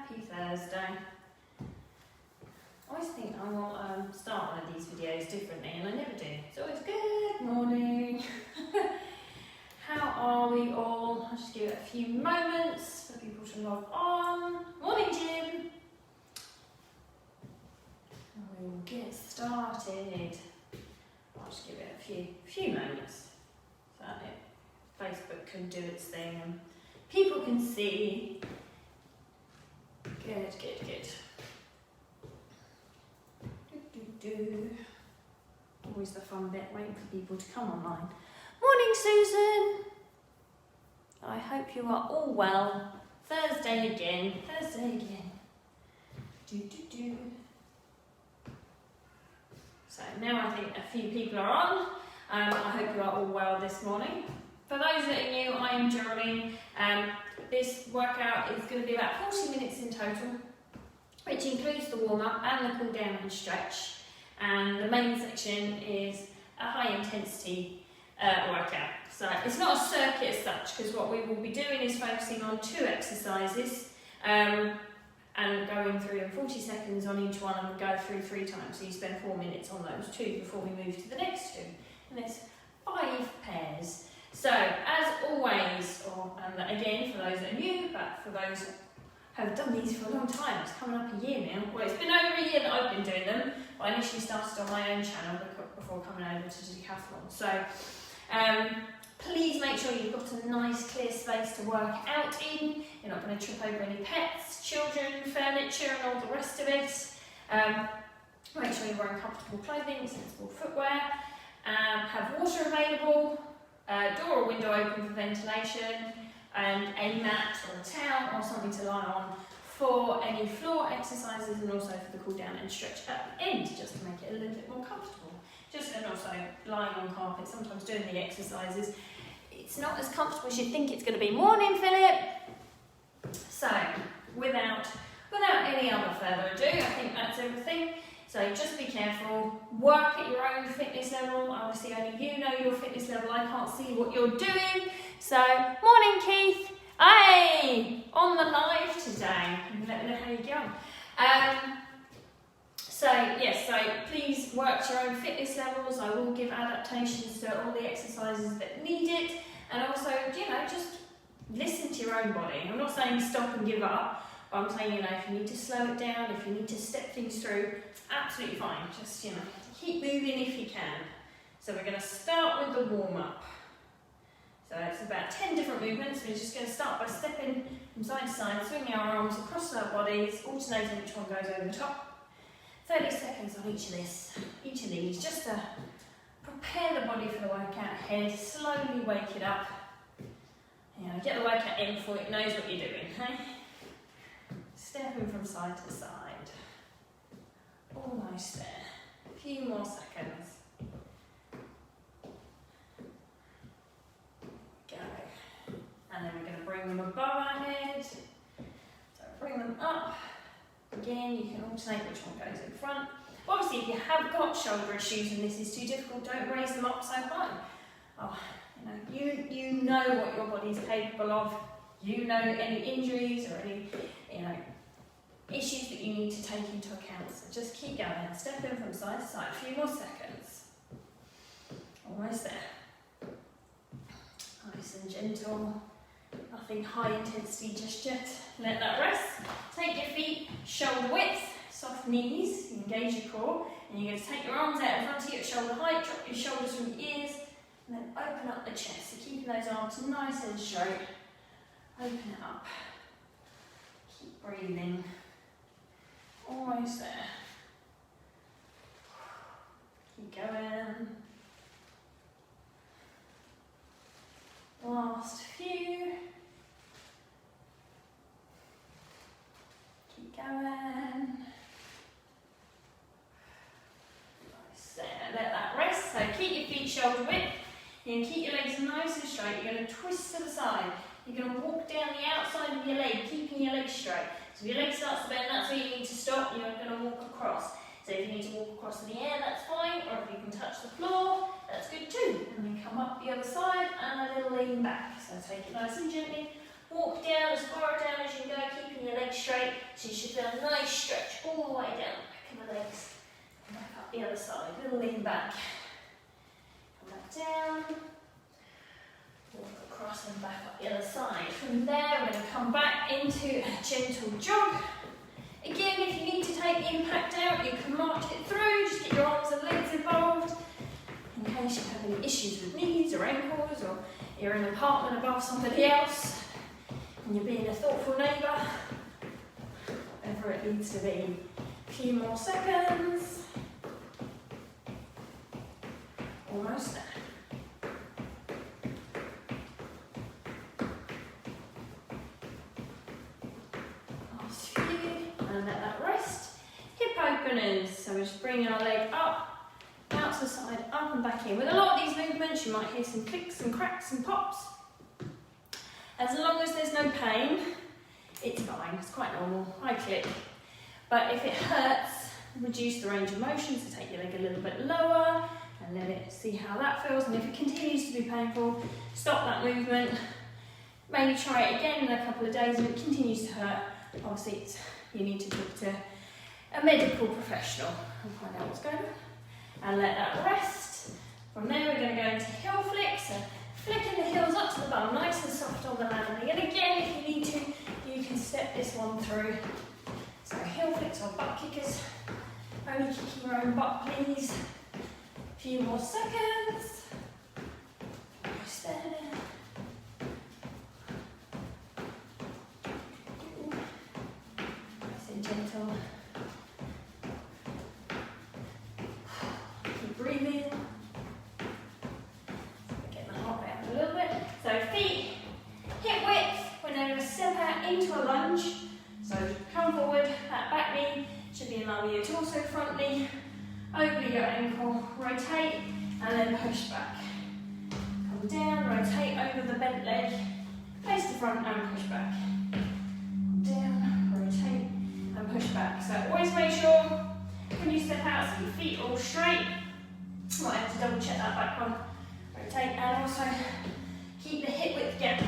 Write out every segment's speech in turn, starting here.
Happy Thursday. I always think I will start one of these videos differently and I never do. It's always good morning. How are we all? I'll just give it a few moments for people to log on. Morning, Jim. And we will get started. I'll just give it a few moments so that Facebook can do its thing and people can see. Good, good, good. Always the fun bit, waiting for people to come online. Morning, Susan. I hope you are all well. Thursday again. So now I think a few people are on. I hope you are all well this morning. For those that are new, I am Geraldine. This workout is going to be about 40 minutes in total, which includes the warm-up and the cool-down and stretch. And the main section is a high-intensity workout. So it's not a circuit as such, because what we will be doing is focusing on 2 exercises and going through in 40 seconds on each one, and go through 3 times. So you spend 4 minutes on those 2 before we move to the next 2. And there's 5 pairs. So as always, and again for those that are new, but for those who have done these for a long time, it's coming up a year now. Well, it's been over a year that I've been doing them. I initially started on my own channel before coming over to Decathlon. So please make sure you've got a nice clear space to work out in. You're not going to trip over any pets, children, furniture and all the rest of it. Make sure you're wearing comfortable clothing, sensible footwear. Have water available, door or window open for ventilation, and a mat or a towel or something to lie on for any floor exercises, and also for the cool down and stretch at the end, just to make it a little bit more comfortable. And also lying on carpet, sometimes doing the exercises, it's not as comfortable as you think it's going to be. Morning, Philip. So without any other further ado, I think that's everything. So just be careful, work at your own fitness level. Obviously only you know your fitness level, I can't see what you're doing. So, morning Keith, hey, on the live today, let me know how you're going. So please work to your own fitness levels. I will give adaptations to all the exercises that need it. And also, just listen to your own body. I'm not saying stop and give up. I'm saying, if you need to slow it down, if you need to step things through, absolutely fine. Just, keep moving if you can. So we're going to start with the warm-up. So it's about 10 different movements. We're just going to start by stepping from side to side, swinging our arms across our bodies, alternating which one goes over the top. 30 seconds on each of these, just to prepare the body for the workout ahead, slowly wake it up. Get the workout in before it knows what you're doing, okay? Stepping from side to side. Almost there. A few more seconds. Go. And then we're going to bring them above our head. So bring them up. Again, you can alternate which one goes in front. Obviously, if you have got shoulder issues and this is too difficult, don't raise them up so high. You know what your body's capable of. You know any injuries or any, issues that you need to take into account. So just keep going. Step in from side to side. A few more seconds. Almost there. Nice and gentle. Nothing high intensity just yet. Let that rest. Take your feet shoulder width, soft knees. Engage your core. And you're going to take your arms out in front of you at shoulder height. Drop your shoulders from your ears. And then open up the chest. So keeping those arms nice and straight. Open it up. Keep breathing. Almost there. Keep going. Last few. Keep going. Nice there. Let that rest. So keep your feet shoulder width. You can keep your legs nice and straight. You're going to twist to the side. You're going to walk down the outside of your leg, keeping your legs straight. So if your leg starts to bend, that's where you need to stop. You're going to walk across. So if you need to walk across in the air, that's fine. Or if you can touch the floor, that's good too. And then come up the other side and a little lean back. So take it nice and gently. Walk down as far down as you can go, keeping your legs straight. So you should feel a nice stretch all the way down the back of the legs. And back up the other side, little lean back. Come back down. Walk across and back up the other side. From there, we're going to come back into a gentle jog. Again, if you need to take the impact out, you can march it through. Just get your arms and legs involved. In case you have any issues with knees or ankles, or you're in an apartment above somebody else, and you're being a thoughtful neighbour, whatever it needs to be. A few more seconds. Almost there. Last few, and let that rest. Hip openers, so we're just bringing our leg up, out to the side, up and back in. With a lot of these movements, you might hear some clicks and cracks and pops. As long as there's no pain, it's fine, it's quite normal. I click. But if it hurts, reduce the range of motion, so take your leg a little bit lower and let it see how that feels. And if it continues to be painful, stop that movement. Maybe try it again in a couple of days, and if it continues to hurt, obviously you need to talk to a medical professional and find out what's going on. And let that rest. From there, we're going to go into heel flicks. So flicking the heels up to the bum, nice and soft on the landing. And again, if you need to, you can step this one through. So heel flicks or butt kickers. Only kicking your own butt, please. A few more seconds. Almost there. Nice and gentle. Keep breathing. Get the heart rate up a little bit. So feet, hip width. We're now going to step out into a lunge. So come forward, that back knee should be in line with your torso, front knee, over your ankle, rotate, and then push back. Come down, rotate over the bent leg, face the front and push back. Come down, rotate, and push back. So always make sure when you step out, so your feet are all straight. Might have to double check that back one. Rotate, and also keep the hip width gap.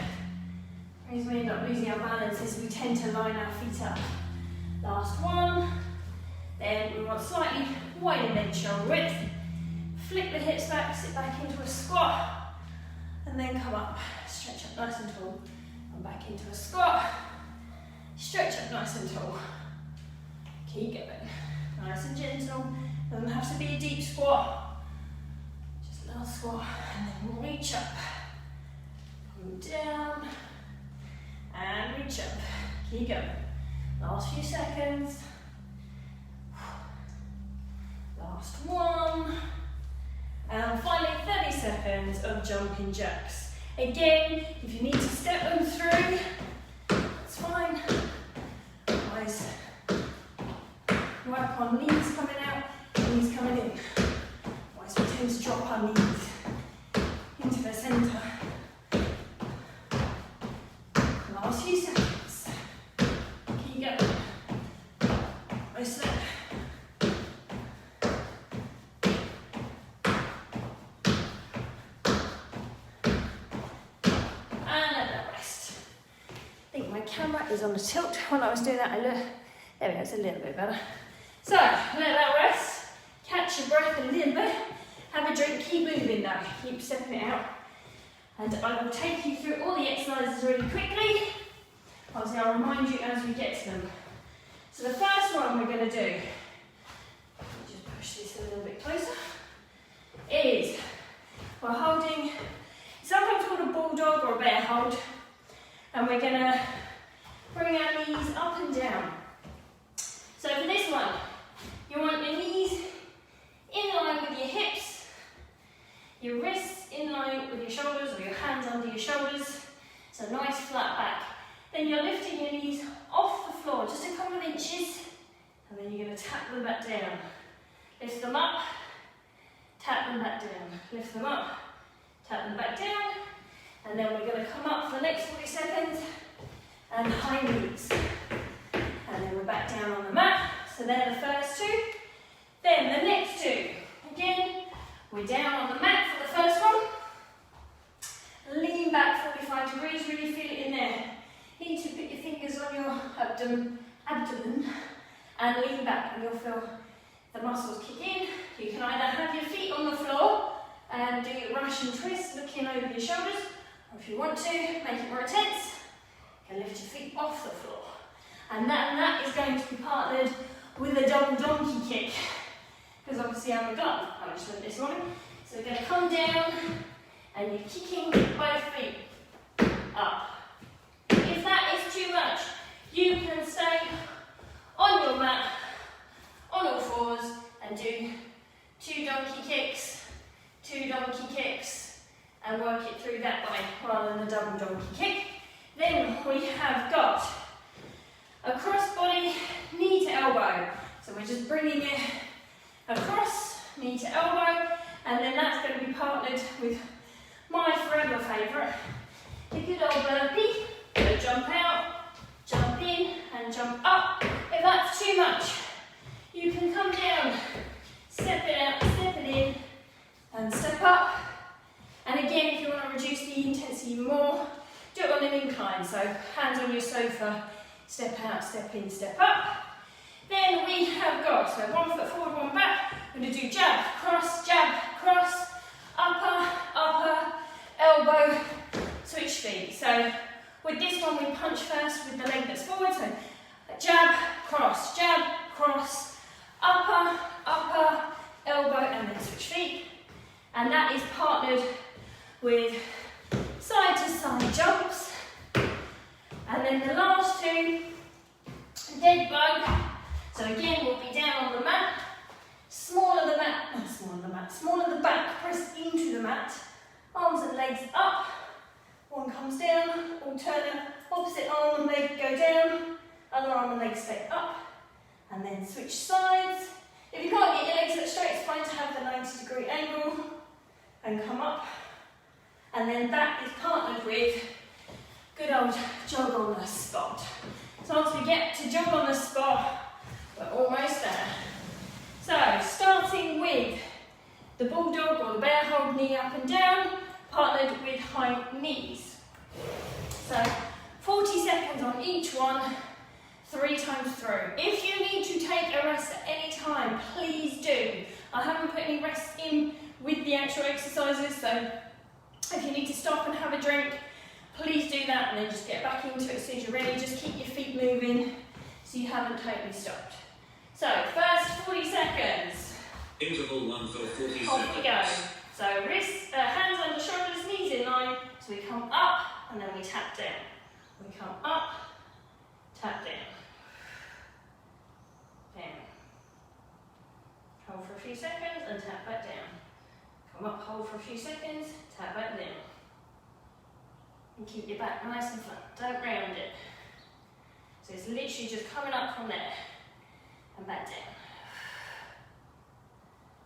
As we end up losing our balance is we tend to line our feet up. Last one. Then we want slightly wider bend shoulder width. Flick the hips back, sit back into a squat. And then come up, stretch up nice and tall. And back into a squat. Stretch up nice and tall. Keep going. Nice and gentle. Doesn't have to be a deep squat. Just a little squat. And then we'll reach up. Come down. And reach up. Keep going. Last few seconds. Last one. And finally 30 seconds of jumping jacks. Again, if you need to step them through, that's fine. Otherwise, work on knees coming out, knees coming in. Otherwise we tend to drop our knees into the centre. Last few seconds. Keep going. Almost there. And let that rest. I think my camera is on a tilt. When I was doing that, there we go, it's a little bit better. So, let that rest. Catch your breath a little bit. Have a drink, keep moving now. Keep stepping it out. And I will take you through all the exercises really quickly. Obviously, I'll remind you as we get to them. So the first one we're going to do, just push this a little bit closer, is we're holding, sometimes called a bulldog or a bear hold, and we're going to bring our knees up and down. So for this one, you want your knees in line with your hips, your wrists in line with your shoulders, or your hands under your shoulders, so nice flat back. Then you're lifting your knees off the floor, just a couple of inches, and then you're going to tap them back down. Lift them up, tap them back down. Lift them up, tap them back down, and then we're going to come up for the next 40 seconds, and high knees. And then we're back down on the mat, so they're the first two. Then the next two, again, we're down on the mat for the first one. Lean back 45 degrees, really feel it in there. abdomen, and lean back, and you'll feel the muscles kick in. You can either have your feet on the floor and do your Russian twist, looking over your shoulders, or if you want to, make it more intense, you can lift your feet off the floor. And that is going to be partnered with a double donkey kick, because obviously I'm a glove, I just learned this morning. So we're going to come down, and you're kicking both feet up. If that is too much, you can stay on your mat, on all fours, and do 2 donkey kicks, 2 donkey kicks, and work it through that way rather than a double donkey kick. Then we have got a cross body, knee to elbow. So we're just bringing it across, knee to elbow, and then that's going to be partnered with my forever favourite, the good old burpee. So jump out, jump in, and jump up. If that's too much, you can come down, step it out, step it in, and step up. And again, if you want to reduce the intensity more, do it on an incline. So hands on your sofa, step out, step in, step up. Then we have got, so 1 foot forward, 1 back. We're going to do jab, cross, upper, upper, elbow, switch feet. So with this one, we punch first with the leg that's forward. So jab, cross, upper, upper, elbow, and then switch feet. And that is partnered with side to side jumps. And then the last two, dead bug. So again, we'll be down on the mat, smaller the back, press into the mat, arms and legs up, one comes down, alternate, opposite arm and leg go down, other arm and leg stay up, and then switch sides. If you can't get your legs up straight, it's fine to have the 90-degree angle, and come up, and then that is partnered with good old jog on the spot. So once we get to jog on the spot, we're almost there. So, starting with the bulldog or the bear hold, knee up and down, partnered with high knees. So, 40 seconds on each one, 3 times through. If you need to take a rest at any time, please do. I haven't put any rest in with the actual exercises, so if you need to stop and have a drink, please do that, and then just get back into it as soon as you're ready. Just keep your feet moving so you haven't totally stopped. So, first 40 seconds. Interval 1 for 40 seconds. Off you go. So, wrists, hands under shoulders, knees in line. So we come up and then we tap down. We come up, tap down. Down. Hold for a few seconds and tap back down. Come up, hold for a few seconds, tap back down. And keep your back nice and flat. Don't round it. So it's literally just coming up from there. And back down.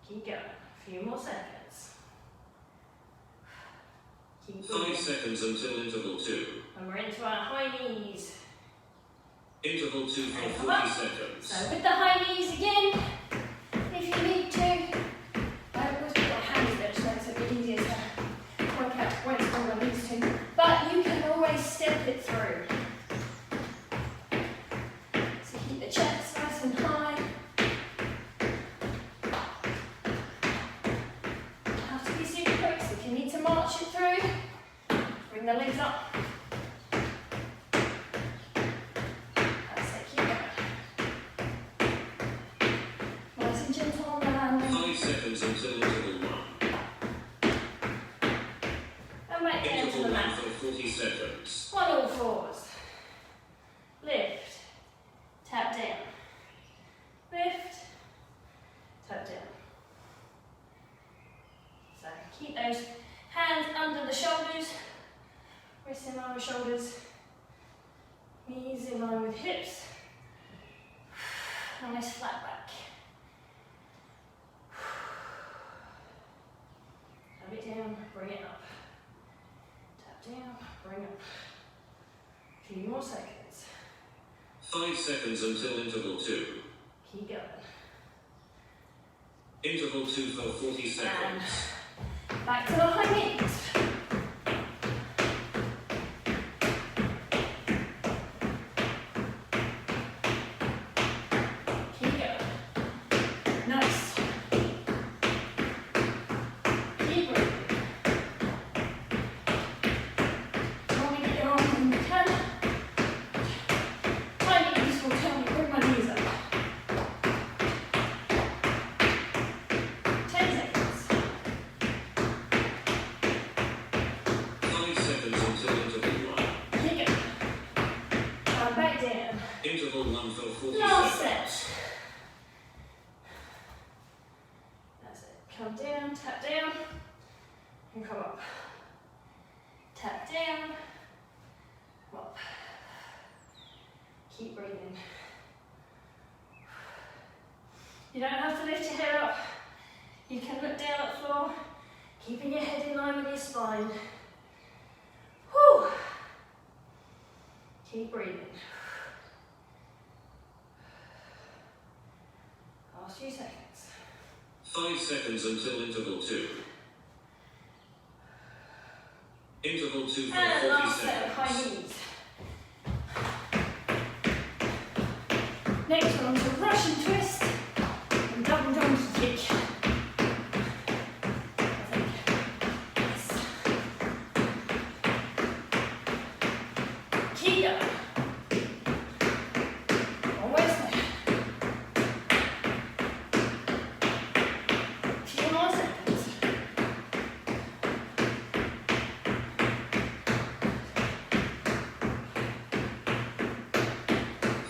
Keep going. A few more seconds. Keep going. 5 seconds until interval 2. And we're into our high knees. Interval 2 for 40 seconds. So with the high knees again, if you need to, I always put my hands there so it's a bit easier to work out when it's all I need to. But you can always step it through. So keep the chest nice and high. March it through, bring the legs up. That's it, keep going. Nice and gentle on the landing. 5 seconds until interval 1. And back down to the mat. For 40 seconds. 1 all fours. Lift, tap down. Lift, tap down. So keep those hands under the shoulders, wrists in line with shoulders, knees in line with hips, nice flat back. Tap it down, bring it up. Tap down, bring up. A few more seconds. 5 seconds until interval 2. Keep going. Interval 2 for 40 seconds. And back to the high knees. Keep breathing. You don't have to lift your head up. You can look down at the floor, keeping your head in line with your spine. Whew. Keep breathing. Last few seconds. 5 seconds until interval 2. Interval 2 for And 40 last set of high seconds. knees. Next one to Russian twist and double donkey kick. Yes. Keep going. Almost there. Few more seconds.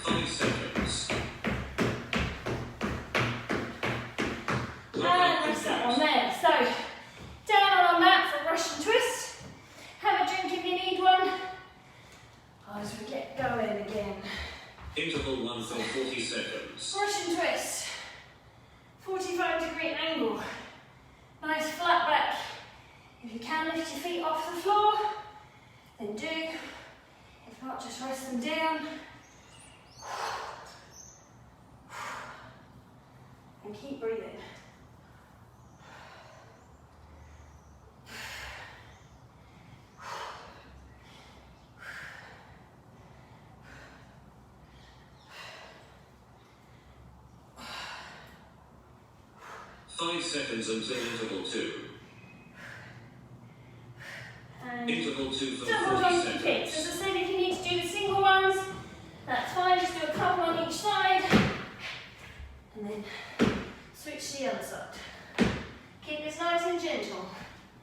5 seconds. And rest that one there. So, down on our mat for Russian twist. Have a drink if you need one. As we get going again. Interval 1 for 40 seconds. Russian twist. 45-degree angle. Nice flat back. If you can lift your feet off the floor, then do. If not, just rest them down. And keep breathing. Five seconds until interval 2. And Interval 2 for double 40 donkey kicks. seconds. As I said, if you need to do the single ones, that's fine. Just do a couple on each side. And then switch to the other side. Keep this nice and gentle.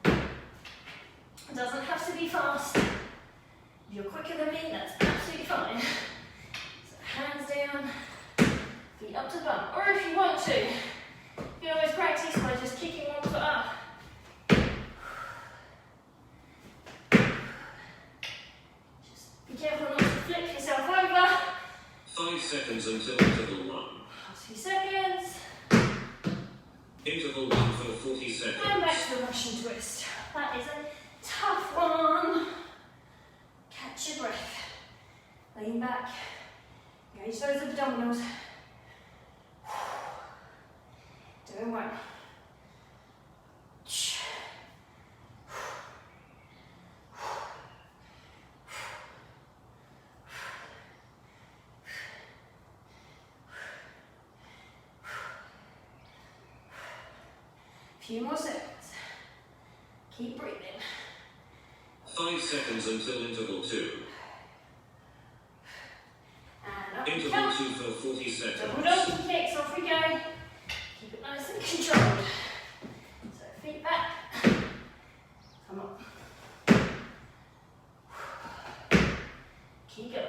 It doesn't have to be fast. If you're quicker than me, that's absolutely fine. So hands down, feet up to the bum. Or if you want to, you can always practice by just kicking one foot up. Just be careful not to flip yourself over. 5 seconds until interval 1. Last few seconds. Interval 1 for 40 seconds. And back to the Russian twist. That is a tough one. Catch your breath. Lean back. Engage those abdominals. Doing well. Few more seconds. Keep breathing. 5 seconds until interval 2. And up we Interval come. 2 for 40 Double seconds. donkey kicks, off we go. Keep it nice and controlled. So feet back. Come on. Keep going.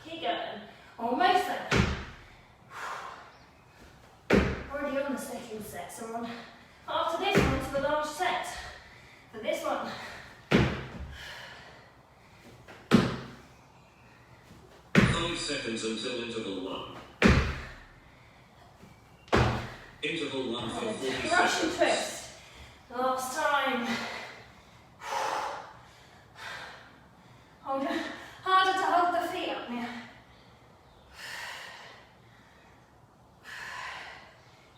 Keep going. Almost there. Already on the second set, so we're on after this one to the last set. For this one. 5 seconds until interval 1. Interval 1 for 40 Russian seconds. twist. Last time. Hold on. Harder to hold the feet up now.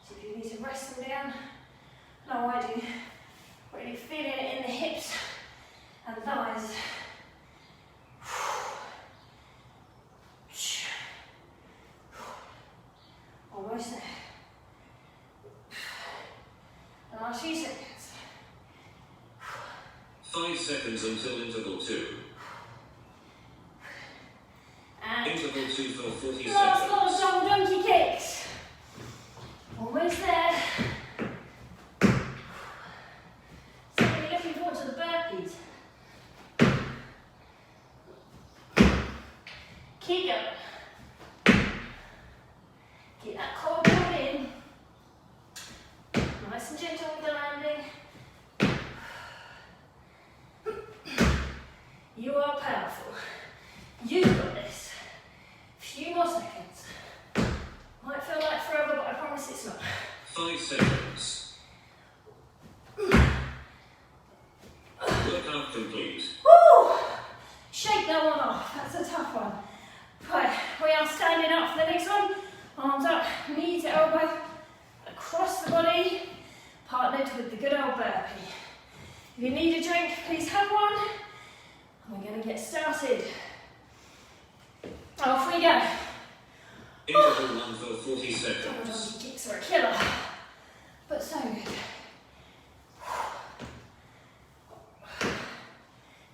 So if you need to rest them down. No, I do. Really feeling it in the hips and thighs. Almost there. The last few seconds. 5 seconds until interval 2. And Interval 2 for 40 last lot of seconds. double donkey kicks. Almost there. So we're looking forward to the burpees. Keep going. Get that core pulled in. Nice and gentle with the landing. Workout complete. Woo! Shake that one off, that's a tough one. Right, we are standing up for the next one. Arms up, knee to elbow, across the body, partnered with the good old burpee. If you need a drink, please have one. We're going to get started. Off we go. Interval 1 for 40 Double seconds. donkey kicks are a killer, but so good.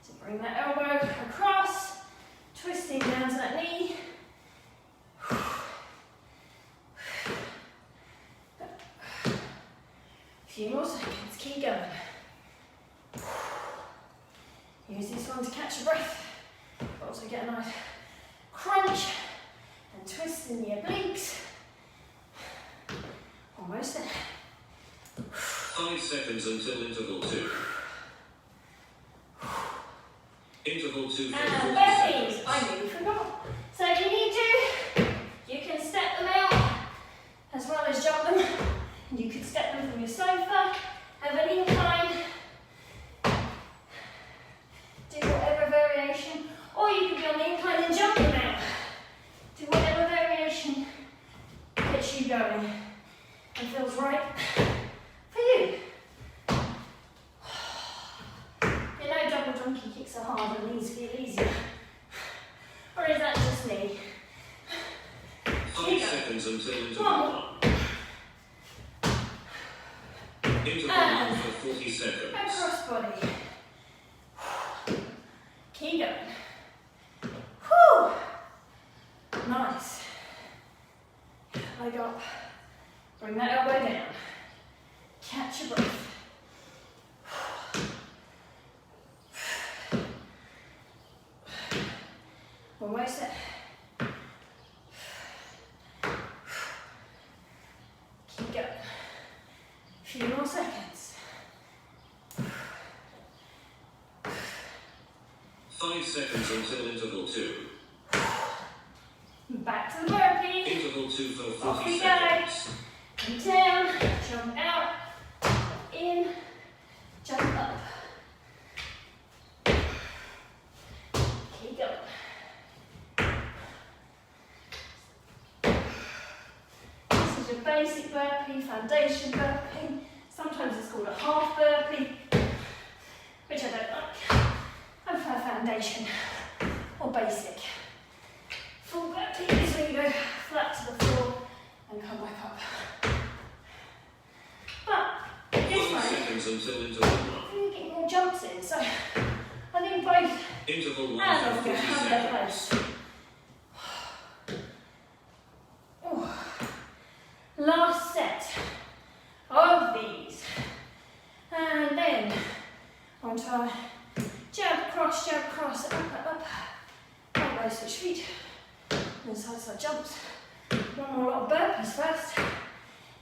So bring that elbow across, twisting down to that knee. A few more seconds, keep going. Use this one to catch your breath, but also get a nice crunch and twist in the obliques. Almost there. 5 seconds until interval 2. Interval 2 for 40 And burpees, seconds. I nearly forgot. So if you need to, you can step them out as well as jump them. You could step them from your sofa, have an incline, do whatever variation, or you could be on the incline and jump them out. Do whatever variation gets you going and feels right for you. You know double donkey kicks are hard and these feel easier. Or is that just me? 5 seconds until interval One. 1. Interval 1 for 40 seconds. Across body. Keep going. Whew. Nice. Leg up. Bring that elbow down. Catch your breath. Almost there. Keep going. A few more seconds. 5 seconds until interval 2. Back to the burpee. Interval 2 for Off 40 we go. seconds. Come down, jump out, in, jump up. Keep going. This is your basic burpee, foundation burpee. Sometimes it's called a half burpee, which I don't like. I prefer foundation or basic. Full burpee is when you go flat to the floor and come back up. But this 5 one, seconds until interval 1. you get more jumps in, so I think both Interval 1 hands for of you 40 have their seconds. place. Ooh. Last set of these. And then onto our jab, cross, up, elbow switch feet, and side jumps. One more lot of burpees first.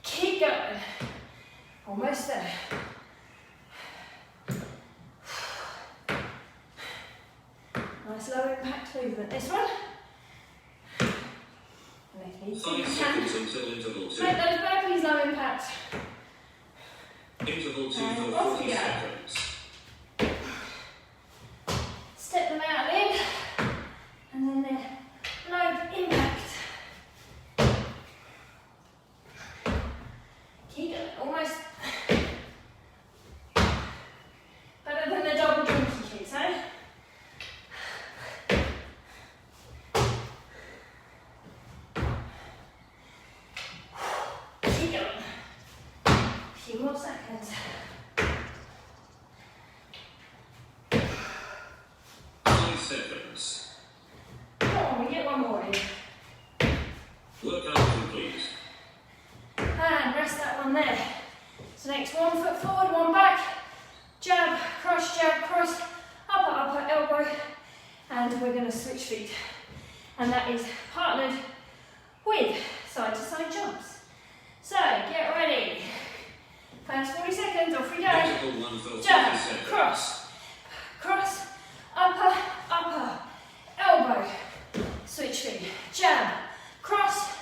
Keep going. Almost there. Nice low impact movement. This one. And if you 5 can, seconds until interval 2. make those burpees low impact. Interval 2 And for off 40 we go. seconds. Step them out and in. And then they're low impact. Keep going. Almost. Better than the double donkey kicks, eh? Keep going. A few more seconds. 5 seconds. Come on, we get one more in. Workout complete. And rest that one there. So next, 1 foot forward, 1 back. Jab, cross, upper elbow. And we're going to switch feet. And that is partnered with side to side jumps. So get ready. First 40 seconds, off we go. Interval 1 for 40 Jab, seconds. cross, upper, elbow, switch feet, jab, cross,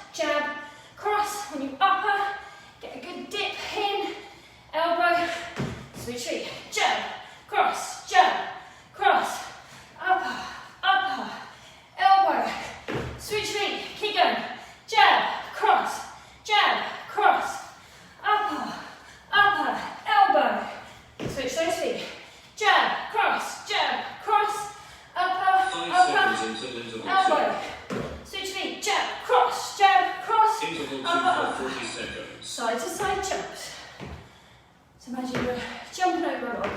when you upper, get a good dip in, elbow, switch feet, jab, cross, as you were jumping over a log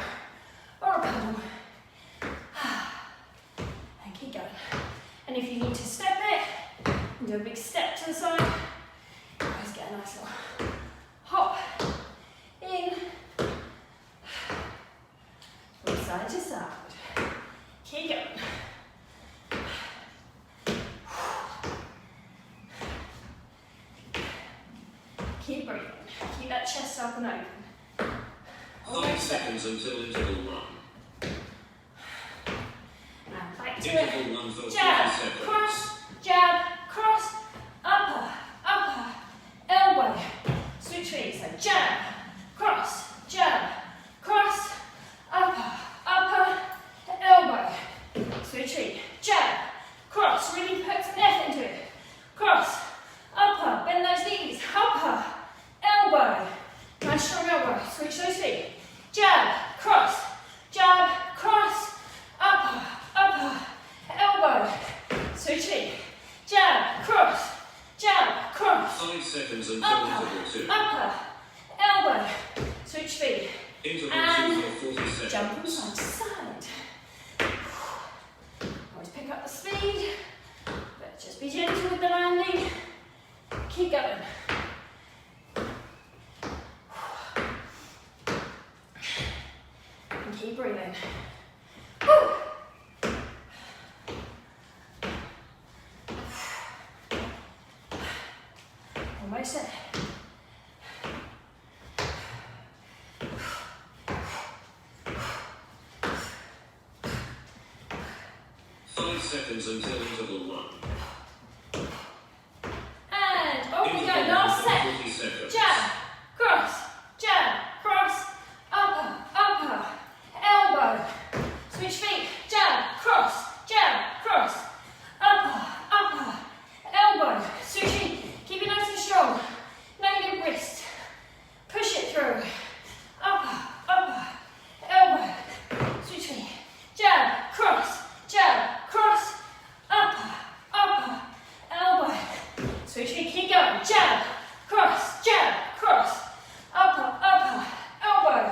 or a paddle. And keep going. And if you need to step it, do a big step to the side. Always get a nice little hop in, from side to side. Keep going. Keep breathing. Keep that chest up and open. 5 seconds until interval 1. And back to Interval it. 1 for 40 Jab, seconds. cross, jab, cross, upper, upper, elbow. Switch feet. So jab, cross, upper, upper, elbow. Switch feet. Jab, cross. Really put some effort into it. Cross, upper, bend those knees, upper, elbow. Nice strong elbow. Switch those feet. Jab, cross, upper, upper, elbow. Switch feet. Jab, cross, 5 seconds until upper, interval 2. upper, elbow. Switch feet. Interval And 2 for 40 seconds. jump from side to side. Always pick up the speed, but just be gentle with the landing. Keep going. And keep breathing. Woo. Almost there. Seconds until interval 1. And off we go, Interval 1 last for set. 40 seconds. Jab, cross, upper, elbow. Switch feet. Jab, cross, upper, elbow. Switch feet. Keep it nice and strong. Negative wrist. Push it through. Upper, elbow. Switch feet. Jab, cross, upper, elbow. Switch feet, keep going. Jab, cross, upper, elbow.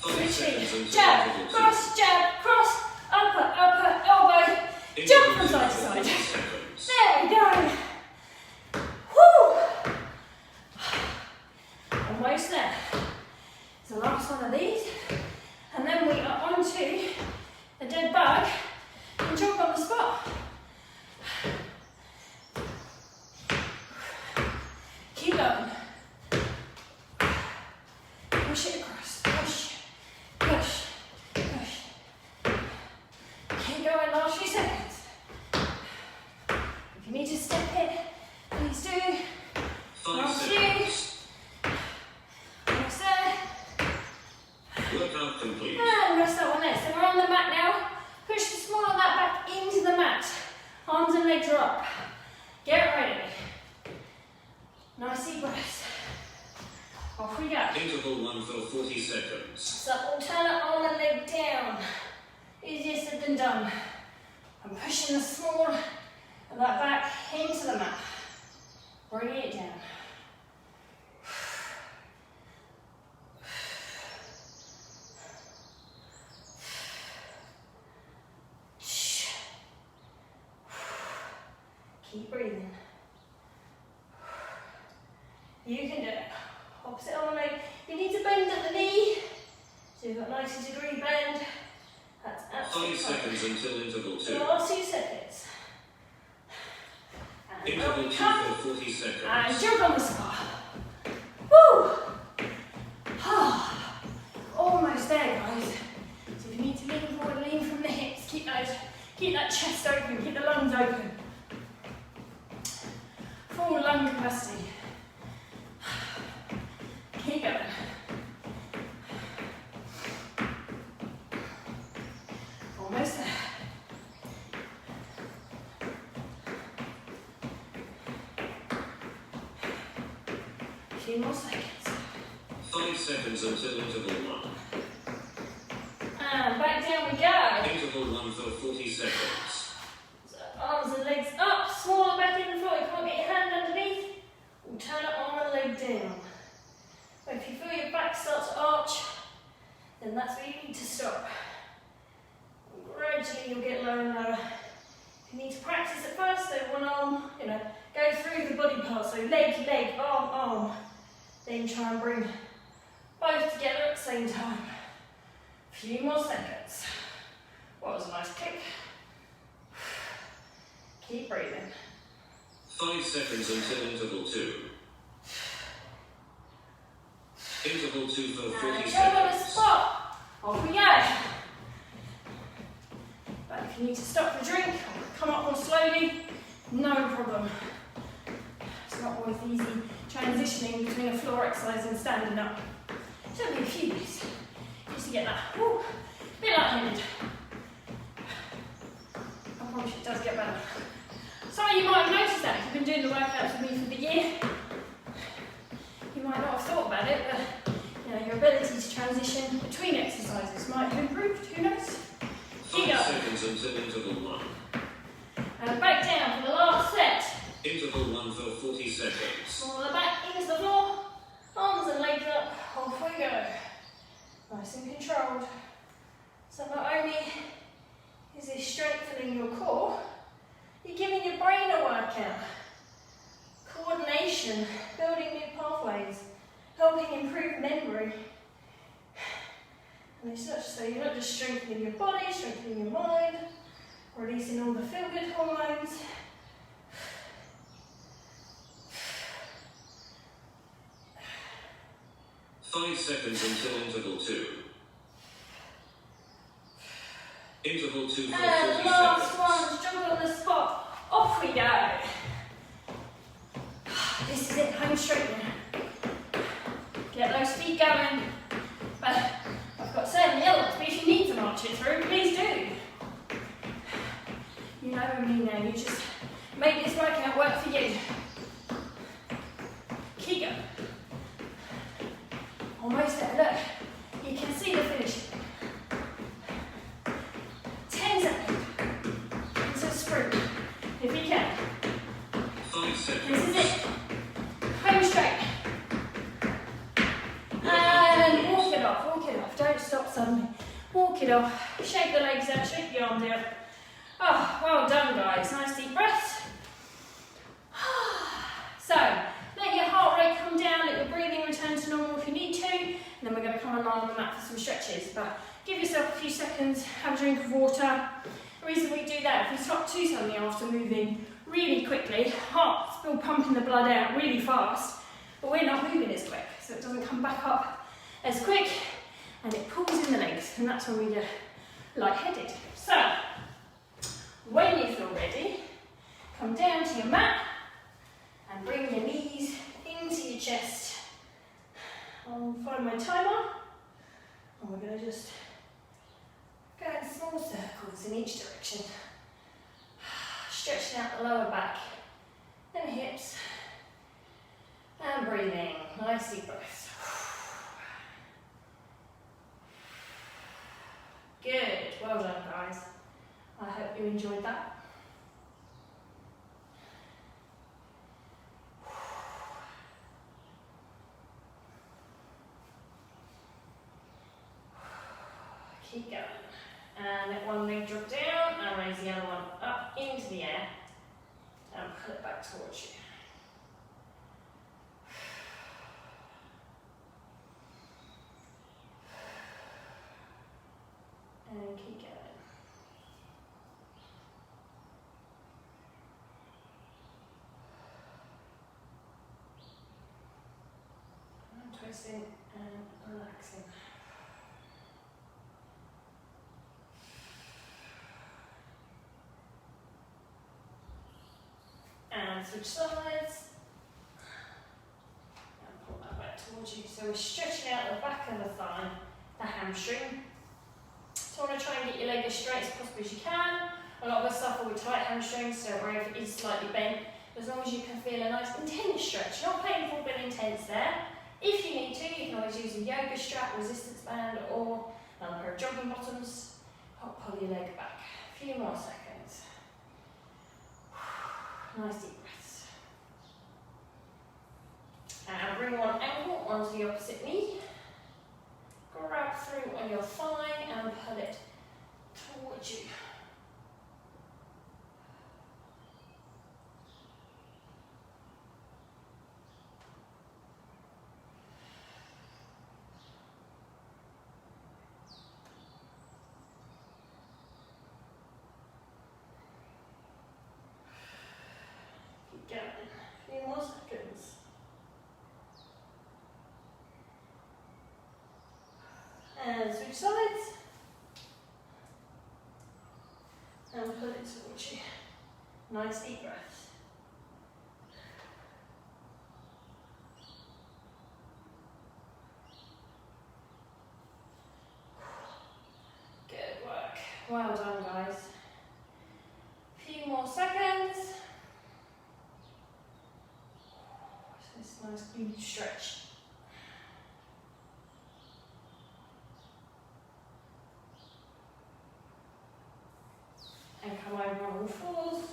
5 Switch seconds feet. until Jab, interval 2. cross, upper, elbow. Jump from side to Interval 2 for 40 side. seconds. There we go. Woo! Almost there. It's the last one of these. And then we are on to the dead bug and jog on the spot. Keep going. Push it across. Push. Keep going, last few seconds. If you need to step it, please do. 5 Last few. seconds. Almost there. Workout complete. And rest that one there. So we're on the mat now. Push the small of that back into the mat. Arms and legs are up. Get ready. Nice deep breaths. Off we go. Interval 1 for 40 seconds. So alternate arm and leg down. Easier said than done. I'm pushing the small of that back into the mat. Bringing it down. Keep breathing. You can do it. Opposite arm and leg. You need to bend at the knee. So you've got 90-degree bend. That's 5 absolutely fine. seconds until interval So 2. last 2 seconds. And Interval up 2 we come. for 40 seconds. And jump on the spot. Woo! Almost there, guys. So if you need to lean forward, lean from the hips. Keep that chest open. Keep the lungs open. Full lung capacity. Keep going. Almost there. A few more seconds. 5 seconds until interval 1. And back down we go. Interval 1 for 40 seconds. So arms and legs up, smaller back in the floor. You can't get your hand underneath. Alternate arm and leg down. But if you feel your back start to arch, then that's where you need to stop. Gradually you'll get lower and lower. If you need to practice at first, so one arm, go through the body part, so leg, leg, arm, arm. Then try and bring both together at the same time. A few more seconds. What was a nice kick. Keep breathing. 5 seconds until interval 2. Interval 2 for 40 and seconds. jump on the spot. Off we go. But if you need to stop for a drink, or come up more slowly, no problem. It's not always easy transitioning between a floor exercise and standing up. It's only a few minutes just to get that bit light-headed. I promise you it does get better. Some of you might have noticed that if you've been doing the workouts with me for the year. You might not have thought about it, but your ability to transition between exercises might have improved, who knows? 5 seconds until interval 1. And back down for the last set. Interval 1 for 40 seconds. Pull the back into the floor, arms and legs up, off we go. Nice and controlled. So not only is this strengthening your core, you're giving your brain a workout. Coordination, building new pathways, helping improve memory. And it's not just, so you're not just strengthening your body, strengthening your mind, releasing all the feel-good hormones. Five seconds until interval 2. Interval 2 for 40 And last seconds. one, jump on the spot. Off we go. This is it, home straightening. Get those feet going. But I've got certain elements, but if you need to march it through, please do. You know me now, you just make this workout work for you. Keep going. Almost there, look. You can see the finish. 10 seconds. It's a sprint. If you can. 5 seconds. This is it. Home straight. And walk it off, walk it off. Don't stop suddenly. Walk it off. Shake the legs out, shake the arms out. Oh, well done, guys. Nice deep breaths. So, let your heart rate come down, let your breathing return to normal if you need to, and then we're going to come and lie on the mat for some stretches. But give yourself a few seconds, have a drink of water. The reason we do that, if we stop too suddenly after moving really quickly, heart's still pumping the blood out really fast, but we're not moving as quick, so it doesn't come back up as quick, and it pulls in the legs, and that's when we get lightheaded. So, when you feel ready, come down to your mat, and bring your knees into your chest. I'll find my timer, and we're going to just go in small circles in each direction. Stretching out the lower back, then hips, and breathing. Nice deep breaths. Good, well done, guys. I hope you enjoyed that. Keep going. And let one leg drop down and raise the other one up into the air and pull it back towards you. And keep going. And twisting and relaxing. And switch sides. And pull that back towards you. So we're stretching out the back of the thigh, the hamstring. So I want to try and get your leg as straight as possible as you can. A lot of us suffer with tight hamstrings, so where if it is slightly bent, as long as you can feel a nice intense stretch, not painful but intense there. If you need to, you can always use a yoga strap, resistance band, or another pair of jogging bottoms. Help pull your leg back. A few more seconds. Nice deep breaths. And bring one ankle onto the opposite knee. Grab through on your thigh and pull it towards you. Keep going. A few more seconds. And switch sides. And pull it towards you. Nice deep breath. Good work. Well done, guys. A few more seconds. This nice glute stretch. And come over on all fours.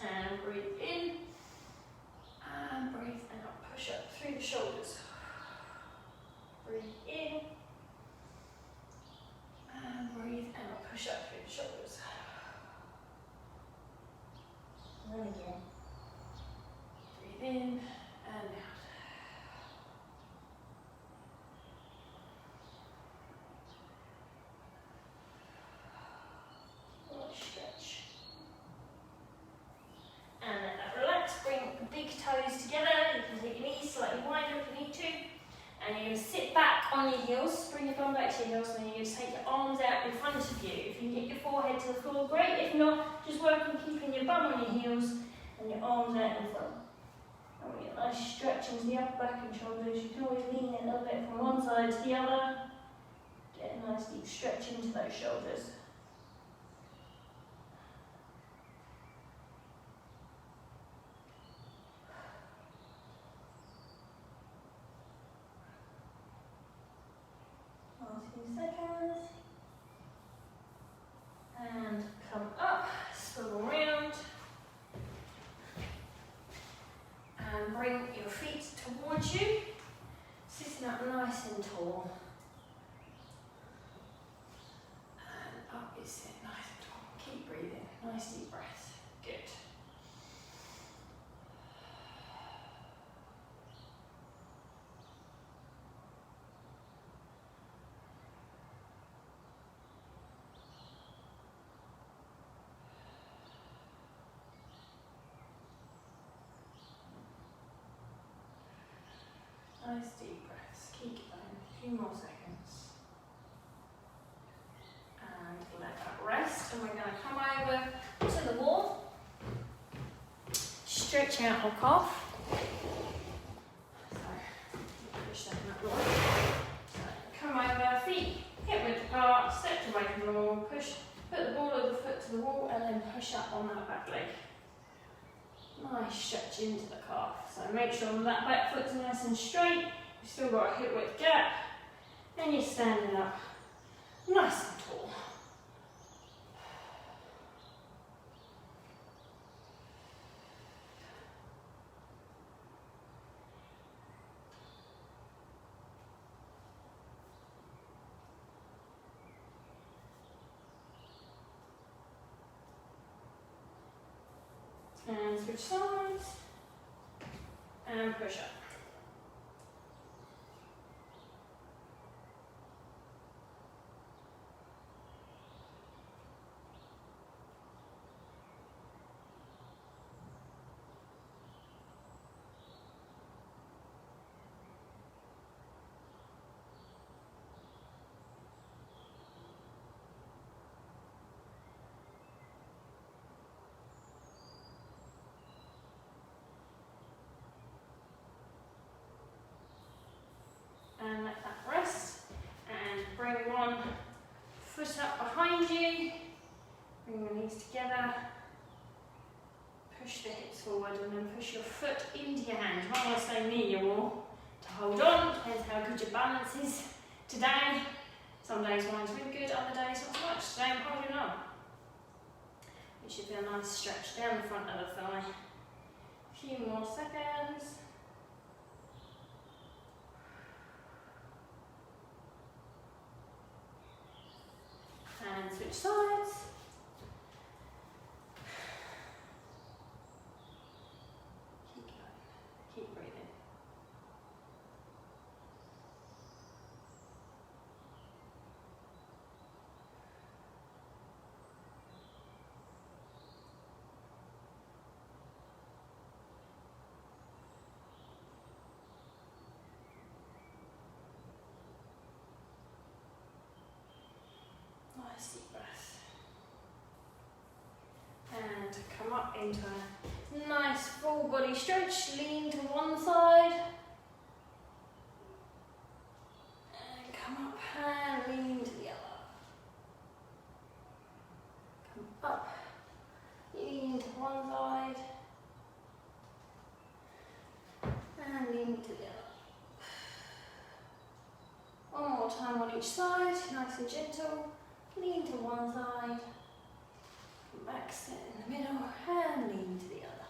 And breathe in. And breathe out. Push up through the shoulders. Breathe in. And breathe out. Push up through the shoulders. And then again. Breathe in and out. Stretch. And let that relax. Bring the big toes together. You can take your knees slightly wider if you need to. And you're going to sit back on your heels. Bring your bum back to your heels. And then you're going to take your arms out in front of you. If you can get your forehead to the floor, great. If not, just work on keeping your bum on your heels and your arms out in front. And we get a nice stretch into the upper back and shoulders. You can always lean it a little bit from one side to the other. Get a nice deep stretch into those shoulders. Last few seconds. And come up, swivel around. And bring your feet towards you, sitting up nice and tall. And up is sit nice and tall. Keep breathing, nice deep breath. Good. Nice deep breaths. Keep going. A few more seconds. And let that rest. And we're going to come over to the wall. Stretch out our calf. So, push that in that way. So, come over, feet hip width apart, step away from the wall, push, put the ball of the foot to the wall, and then push up on that back leg. Nice stretch into the calf. So make sure that back foot's nice and straight. You've still got a hip width gap. And you're standing up nice and tall. And switch sides. And push up. And let that rest. And bring one foot up behind you. Bring your knees together. Push the hips forward and then push your foot into your hand. You might want to stay near your wall to hold on. Depends how good your balance is today. Some days mine's really good, other days not so much. Today I'm holding on. It should be a nice stretch down the front of the thigh. A Few more seconds. And switch sides. Keep going. Keep breathing. Nice deep breath. And come up into a nice full body stretch. Lean to one side. And come up and lean to the other. Come up, lean to one side. And lean to the other. One more time on each side, nice and gentle. Lean to one side, come back, sit in the middle, and lean to the other.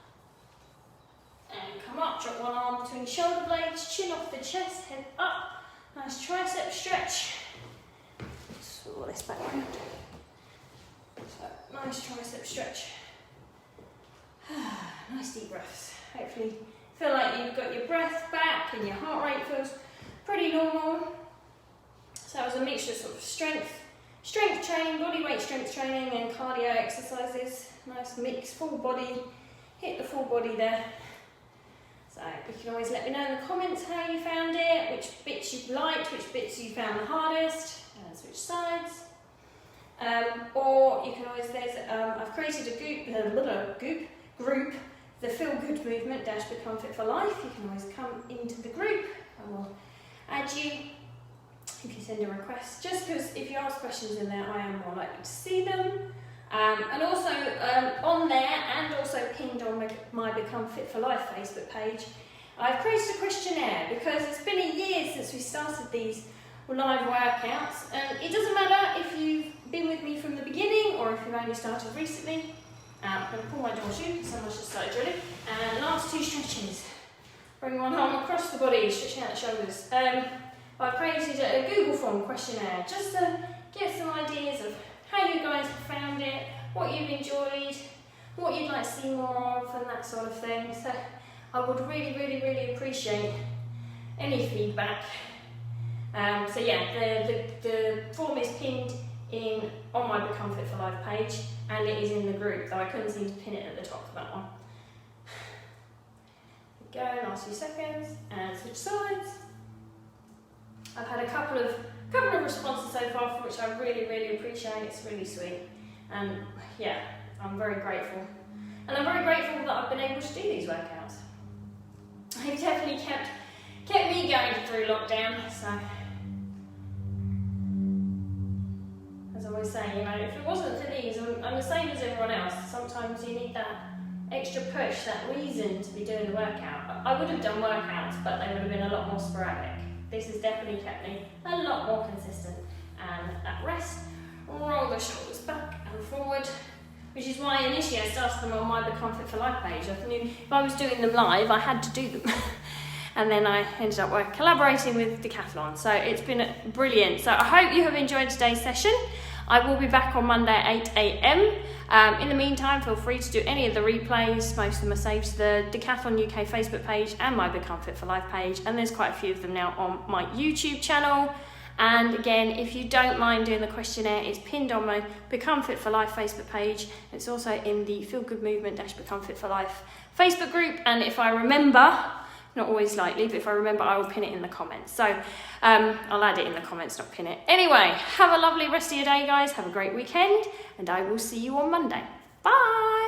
And come up, drop one arm between shoulder blades, chin off the chest, head up. Nice tricep stretch. Swivel this back round. So, nice tricep stretch. Nice deep breaths. Hopefully feel like you've got your breath back and your heart rate feels pretty normal. So it was a mixture of sort of strength training, body weight strength training and cardio exercises. Nice mix, full body, hit the full body there. So you can always let me know in the comments how you found it, which bits you liked, which bits you found the hardest, and switch sides. Or you can always, I've created a group, the Feel Good Movement - Become Fit for Life. You can always come into the group and we'll add you. If you send a request, just because if you ask questions in there, I am more likely to see them. And also on there, and also pinned on my Become Fit for Life Facebook page, I've created a questionnaire because it's been a year since we started these live workouts. And it doesn't matter if you've been with me from the beginning or if you've only started recently. I'm going to pull my door shoe, someone's just started drilling. And last two stretches. Bring one arm across the body, stretching out the shoulders. I've created a Google form questionnaire just to get some ideas of how you guys have found it, what you've enjoyed, what you'd like to see more of, and that sort of thing. So I would really appreciate any feedback. So yeah, the form is pinned in on my Become Fit for Life page, and it is in the group, though I couldn't seem to pin it at the top of that one. Go, last few seconds, and switch sides. I've had a couple of responses so far, for which I really appreciate. It's really sweet, and yeah, I'm very grateful. And I'm very grateful that I've been able to do these workouts. They've definitely kept me going through lockdown. So, as I always say, you know, if it wasn't for these, I'm the same as everyone else. Sometimes you need that extra push, that reason to be doing the workout. I would have done workouts, but they would have been a lot more sporadic. This has definitely kept me a lot more consistent. And at rest, roll the shoulders back and forward, which is why initially I started them on my Become Fit for Life page. I knew if I was doing them live, I had to do them. And then I ended up collaborating with Decathlon. So it's been brilliant. So I hope you have enjoyed today's session. I will be back on Monday at 8 AM. In the meantime, feel free to do any of the replays. Most of them are saved to the Decathlon UK Facebook page and my Become Fit for Life page. And there's quite a few of them now on my YouTube channel. And again, if you don't mind doing the questionnaire, it's pinned on my Become Fit for Life Facebook page. It's also in the Feel Good Movement - Become Fit for Life Facebook group. And if I remember, not always likely, but if I remember, I will pin it in the comments. So I'll add it in the comments, not pin it. Anyway, have a lovely rest of your day, guys. Have a great weekend, and I will see you on Monday. Bye.